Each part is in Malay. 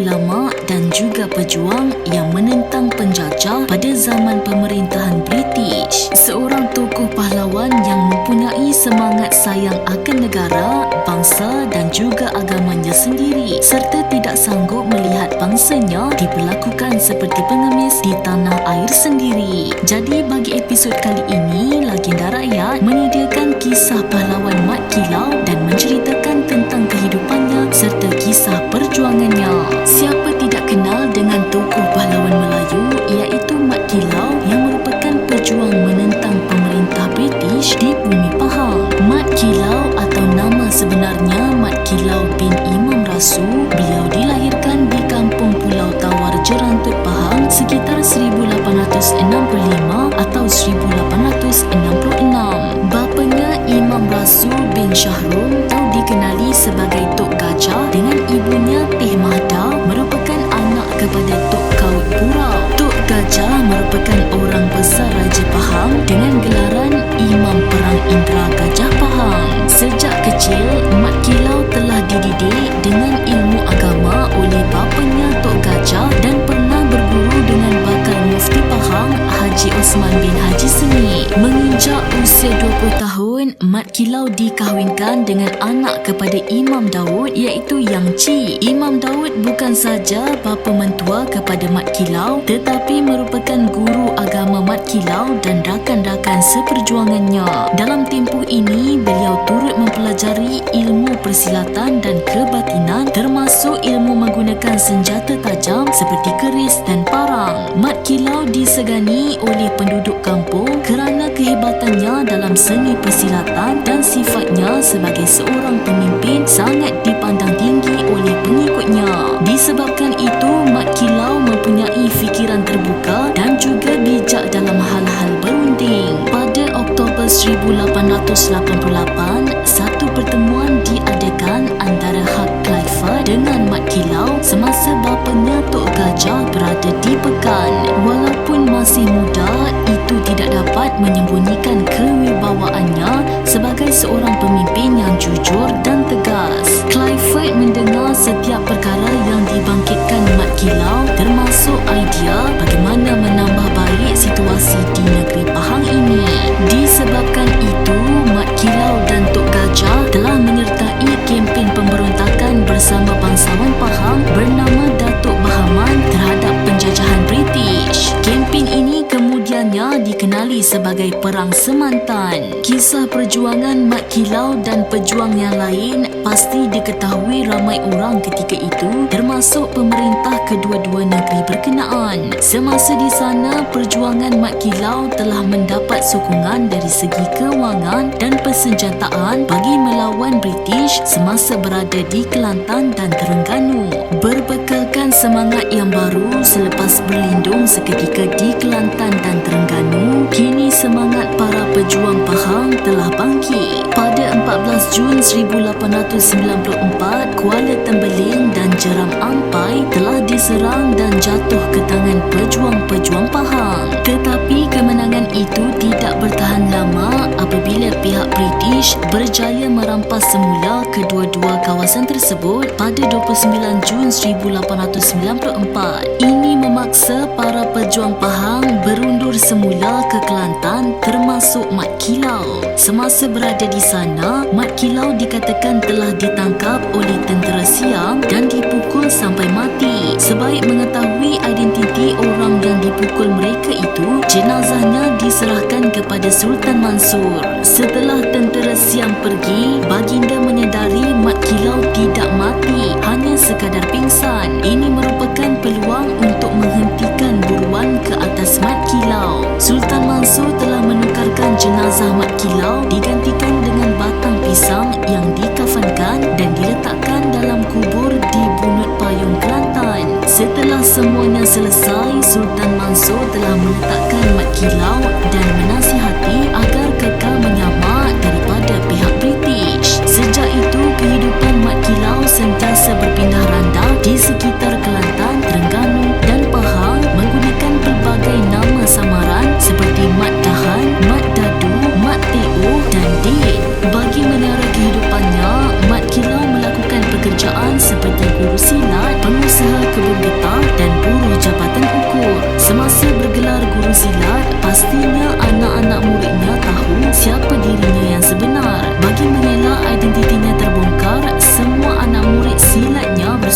ulama dan juga pejuang yang menentang penjajah pada zaman pemerintahan British. Seorang tokoh pahlawan yang mempunyai semangat sayang akan negara, bangsa dan juga agamanya sendiri, serta tidak sanggup melihat bangsanya diperlakukan seperti pengemis di tanah air sendiri. Jadi bagi episod kali ini, Legenda Rakyat menyediakan kisah pahlawan Mat Kilau dan menceritakan tentang kehidupannya serta kisah perjuangannya. Siapa tidak kenal dengan tokoh pahlawan Melayu iaitu Mat Kilau yang merupakan pejuang menentang pemerintah British di bumi Pahang. Mat Kilau atau nama sebenarnya Mat Kilau bin Imam Rasu. Beliau dilahirkan di Kampung Pulau Tawar, Jerantut, Pahang sekitar 1865 atau 1866. Bapanya Imam Rasu bin Syahrum atau dikenali sebagai Tok Gajah dengan ibunya Teh Mahda merupakan anak kepada Tok Kaut Burau. Tok Gajah merupakan orang besar Raja Pahang dengan gelaran Imam Perang Indra Gajah Pahang. Sejak kecil, Mat Kilau telah dididik dengan ilmu agama oleh bapanya Tok Gajah dan pernah berguru dengan bakal Mufti Pahang Haji Osman bin Haji Seni. Menginjak usia 20 tahun, Mat Kilau dikahwinkan dengan anak kepada Imam Daud iaitu Yang Ci. Imam Daud bukan saja bapa mentua kepada Mat Kilau tetapi merupakan guru agama Mat Kilau dan rakan-rakan seperjuangannya. Dalam tempoh ini, beliau turut mempelajari ilmu persilatan dan kebatinan termasuk ilmu menggunakan senjata tajam seperti keris dan parang. Mat Kilau disegani oleh penduduk kampung kerana kehebatannya dalam seni persilatan dan sifatnya sebagai seorang pemimpin sangat dipandang tinggi oleh pengikutnya. Disebabkan itu, Mat Kilau mempunyai fikiran terbuka dan juga bijak dalam hal-hal berunding. Pada Oktober 1888, satu pertemuan diadakan antara Hak Clifford dengan Mat Kilau semasa bapanya Tok Gajah berada di Pekan. Walaupun masih muda, itu tidak dapat menyembunyikan kewibawaannya sebagai seorang pemimpin yang jujur dan tegas. Clifford mendengar setiap perkara yang dibangkitkan Mat Kilau termasuk idea bagaimana menambah baik situasi di negeri Pahang ini. Disebabkan itu, Mat Kilau dan Tok Gajah telah menyertai kempen pemberontakan bersama bangsawan Pahang bernama Datuk Bahaman terhadap penjajahan British. Kempen ini kemudiannya dikenali sebagai Perang Semantan. Kisah perjuangan Mat Kilau dan pejuang yang lain pasti diketahui ramai orang ketika itu, termasuk pemerintah kedua-dua negeri berkenaan. Semasa di sana, perjuangan Mat Kilau telah mendapat sokongan dari segi kewangan dan persenjataan bagi melawan British semasa berada di Kelantan dan Terengganu. Berbekalkan semangat yang baru selepas berlindung seketika di Kelantan dan Terengganu, kini semangat para pejuang Pahang telah bangkit. Pada 14 Jun 1894, Kuala Tembeling dan Jeram Ampai telah diserang dan jatuh ke tangan pejuang-pejuang Pahang. Tetapi kemenangan itu tidak bertahan lama apabila pihak British berjaya merampas semula kedua-dua kawasan tersebut pada 29 Jun 1894. Ini memaksa para pejuang Pahang berundur semula ke Kelantan termasuk Mat Kilau. Semasa berada di sana, Mat Kilau dikatakan telah ditangkap oleh tentera Siam dan dipukul sampai mati. Sebaik mengetahui identiti orang yang dipukul mereka itu, jenazahnya diserahkan kepada Sultan Mansur. Setelah tentera Siam pergi, baginda menyedari Mat Kilau tidak mati, hanya sekadar pingsan. Ini merupakan peluang untuk menghentikan buruan ke atas Mat Kilau. Sultan Mansur telah menukarkan jenazah Mat Kilau digantikan dengan batang pisang yang dikafankan dan diletakkan dalam kubur di Bunut Payung, Kelantan. Setelah semuanya selesai, Sultan Mansur telah meletakkan Mat Kilau dan menasihati agar kekal menyamar daripada pihak British. Sejak itu, kehidupan Mat Kilau sentiasa berpindah randa di sekitar Kelantan, Terengganu dan Pahang menggunakan pelbagai nama samaran seperti Mat Dahan, Mat Dadu, Mat Teo dan Dek. Bagi menara kehidupannya, Mat Kilau melakukan pekerjaan seperti guru silat, pengusaha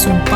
sumpah